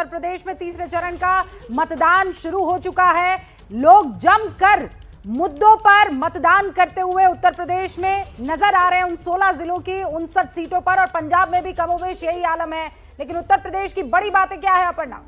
उत्तर प्रदेश में तीसरे चरण का मतदान शुरू हो चुका है। लोग जमकर मुद्दों पर मतदान करते हुए उत्तर प्रदेश में नजर आ रहे हैं। उन 16 जिलों की 59 सीटों पर, और पंजाब में भी कमोबेश यही आलम है। लेकिन उत्तर प्रदेश की बड़ी बातें क्या है अपर्णा?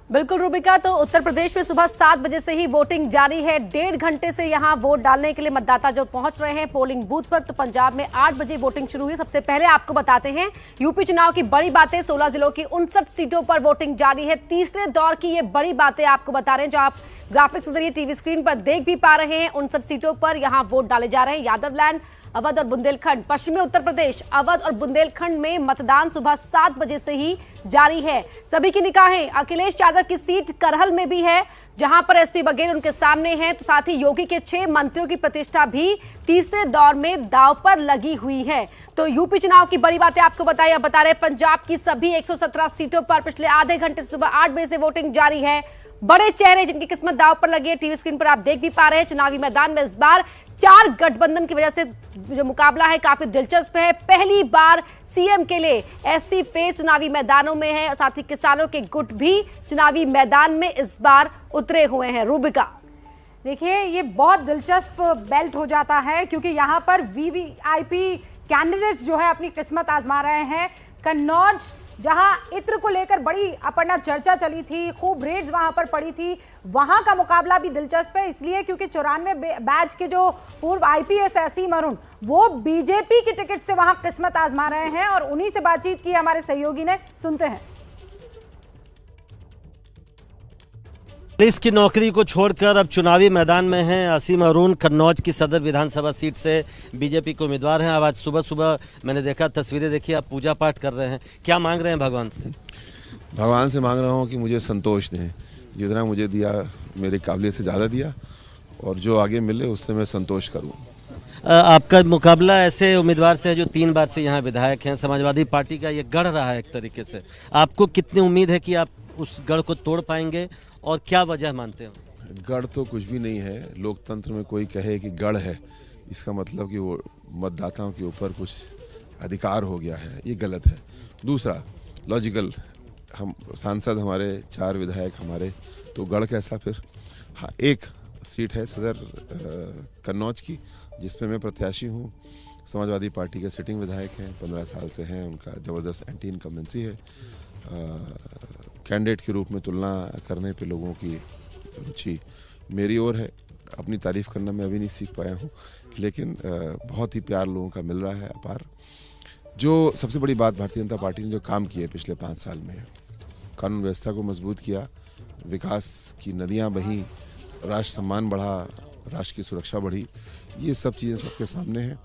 बिल्कुल रूबिका, तो उत्तर प्रदेश में सुबह 7 बजे से ही वोटिंग जारी है। 1.5 घंटे से यहां वोट डालने के लिए मतदाता जो पहुंच रहे हैं पोलिंग बूथ पर। तो पंजाब में 8 बजे वोटिंग शुरू हुई। सबसे पहले आपको बताते हैं यूपी चुनाव की बड़ी बातें। 16 जिलों की 59 सीटों पर वोटिंग जारी है। तीसरे दौर की ये बड़ी बातें आपको बता रहे हैं, जो आप ग्राफिक्स के जरिए टीवी स्क्रीन पर देख भी पा रहे हैं। 59 सीटों पर यहां वोट डाले जा रहे हैं। यादवलैंड, अवध और बुंदेलखंड, पश्चिमी उत्तर प्रदेश, अवध और बुंदेलखंड में मतदान सुबह 7 बजे से ही जारी है। सभी की निगाहें अखिलेश यादव की सीट करहल में भी है, जहां पर एसपी बघेल उनके सामने हैं। तो साथ ही योगी के 6 मंत्रियों की प्रतिष्ठा भी तीसरे दौर में दांव पर लगी हुई है। तो यूपी चुनाव की बड़ी बातें आपको बताइए। बता रहे पंजाब की सभी 117 सीटों पर पिछले आधे घंटे से सुबह 8 बजे से वोटिंग जारी है। बड़े चेहरे जिनकी किस्मत दांव पर लगी है, टीवी स्क्रीन पर आप देख भी पा रहे हैं। चुनावी मैदान में इस बार 4 गठबंधन की वजह से जो मुकाबला है काफी दिलचस्प है। पहली बार सीएम के लिए एससी फेस चुनावी मैदानों में है। साथ ही किसानों के गुट भी चुनावी मैदान में इस बार उतरे हुए हैं। रूबिका, देखिए, ये बहुत दिलचस्प बेल्ट हो जाता है, क्योंकि यहाँ पर वीवीआईपी कैंडिडेट्स जो है अपनी किस्मत आजमा रहे हैं। कन्नौज, जहां इत्र को लेकर बड़ी अपर्णा चर्चा चली थी, खूब रेड्स वहां पर पड़ी थी, वहां का मुकाबला भी दिलचस्प है। इसलिए क्योंकि 94 बैच के जो पूर्व आईपीएस असीम अरुण, वो बीजेपी की टिकट से वहां किस्मत आजमा रहे हैं, और उन्हीं से बातचीत की हमारे सहयोगी ने। सुनते हैं। पुलिस की नौकरी को छोड़कर अब चुनावी मैदान में हैं असीम अरुण। कन्नौज की सदर विधानसभा सीट से बीजेपी के उम्मीदवार हैं। अब आज सुबह सुबह मैंने देखा, तस्वीरें देखी, आप पूजा पाठ कर रहे हैं। क्या मांग रहे हैं भगवान से? भगवान से मांग रहा हूँ कि मुझे संतोष दें। जितना मुझे दिया मेरी काबिलियत से ज़्यादा दिया, और जो आगे मिले उससे मैं संतोष करूँ। आपका मुकाबला ऐसे उम्मीदवार से है जो 3 बार से यहाँ विधायक हैं। समाजवादी पार्टी का ये गढ़ रहा है एक तरीके से। आपको कितनी उम्मीद है कि आप उस गढ़ को तोड़ पाएंगे, और क्या वजह मानते हो? गढ़ तो कुछ भी नहीं है। लोकतंत्र में कोई कहे कि गढ़ है, इसका मतलब कि वो मतदाताओं के ऊपर कुछ अधिकार हो गया है, ये गलत है। दूसरा, लॉजिकल, हम सांसद हमारे 4 विधायक हमारे, तो गढ़ कैसा फिर? हाँ, एक सीट है सदर कन्नौज की, जिसमें मैं प्रत्याशी हूँ। समाजवादी पार्टी के सिटिंग विधायक हैं, 15 साल से हैं, उनका ज़बरदस्त एंटी इनकम्बेंसी है। कैंडिडेट के रूप में तुलना करने पे लोगों की रुचि मेरी ओर है। अपनी तारीफ़ करना मैं अभी नहीं सीख पाया हूँ, लेकिन बहुत ही प्यार लोगों का मिल रहा है, अपार। जो सबसे बड़ी बात, भारतीय जनता पार्टी ने जो काम किए पिछले 5 साल में, कानून व्यवस्था को मजबूत किया, विकास की नदियाँ बहीं, राष्ट्र सम्मान बढ़ा, राष्ट्र की सुरक्षा बढ़ी, ये सब चीज़ें सबके सामने हैं।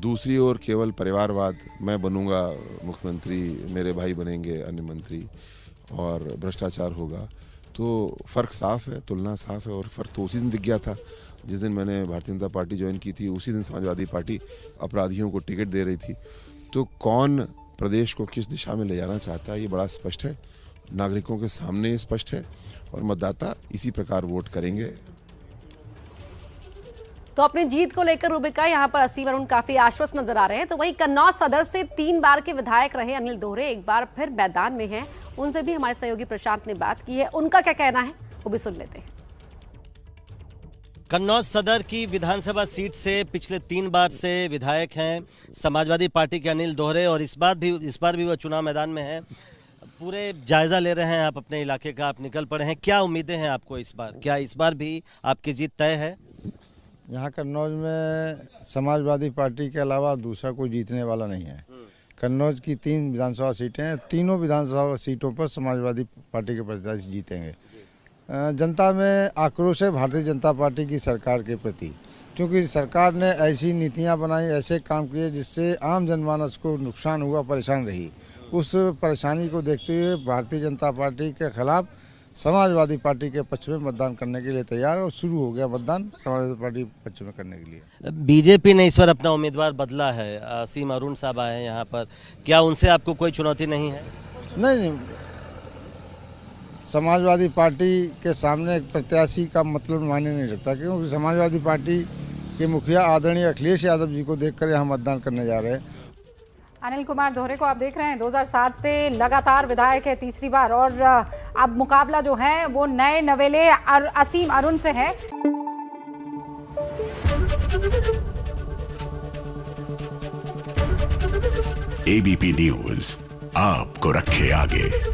दूसरी ओर केवल परिवारवाद, मैं बनूंगा मुख्यमंत्री, मेरे भाई बनेंगे अन्य मंत्री, और भ्रष्टाचार होगा, तो फ़र्क साफ है, तुलना साफ है। और फ़र्क तो उसी दिन दिख गया था जिस दिन मैंने भारतीय जनता पार्टी ज्वाइन की थी। उसी दिन समाजवादी पार्टी अपराधियों को टिकट दे रही थी। तो कौन प्रदेश को किस दिशा में ले जाना चाहता है, ये बड़ा स्पष्ट है, नागरिकों के सामने स्पष्ट है, और मतदाता इसी प्रकार वोट करेंगे। तो अपनी जीत को लेकर रूबिका, यहाँ पर असीम अरुण काफी आश्वस्त नजर आ रहे हैं। तो वहीं कन्नौज सदर से 3 बार के विधायक रहे अनिल दोहरे एक बार फिर मैदान में हैं। उनसे भी हमारे सहयोगी प्रशांत ने बात की है, उनका क्या कहना है वो भी सुन लेते हैं। कन्नौज सदर की विधानसभा सीट से पिछले 3 बार से विधायक हैं समाजवादी पार्टी के अनिल दोहरे, और इस बार भी वो चुनाव मैदान में हैं। पूरे जायजा ले रहे हैं आप अपने इलाके का, आप निकल पड़े हैं। क्या उम्मीदें हैं आपको इस बार? क्या इस बार भी आपकी जीत तय है? यहाँ कन्नौज में समाजवादी पार्टी के अलावा दूसरा कोई जीतने वाला नहीं है। कन्नौज की 3 विधानसभा सीटें हैं, तीनों विधानसभा सीटों पर समाजवादी पार्टी के प्रत्याशी जीतेंगे। जनता में आक्रोश है भारतीय जनता पार्टी की सरकार के प्रति, क्योंकि सरकार ने ऐसी नीतियाँ बनाई, ऐसे काम किए जिससे आम जनमानस को नुकसान हुआ, परेशान रही। उस परेशानी को देखते हुए भारतीय जनता पार्टी के खिलाफ समाजवादी पार्टी के पक्ष में मतदान करने के लिए तैयार, और शुरू हो गया मतदान समाजवादी पार्टी पक्ष में करने के लिए। बीजेपी ने इस बार अपना उम्मीदवार बदला है, असीम अरुण साहब आए हैं यहाँ पर, क्या उनसे आपको कोई चुनौती नहीं है? नहीं, समाजवादी पार्टी के सामने एक प्रत्याशी का मतलब मायने नहीं रखता, क्योंकि समाजवादी पार्टी के मुखिया आदरणीय अखिलेश यादव जी को देखकर यहाँ मतदान करने जा रहे हैं। अनिल कुमार दोहरे को आप देख रहे हैं, 2007 से लगातार विधायक है, तीसरी बार, और अब मुकाबला जो है वो नए नवेले असीम अरुण से है। एबीपी न्यूज आपको रखे आगे।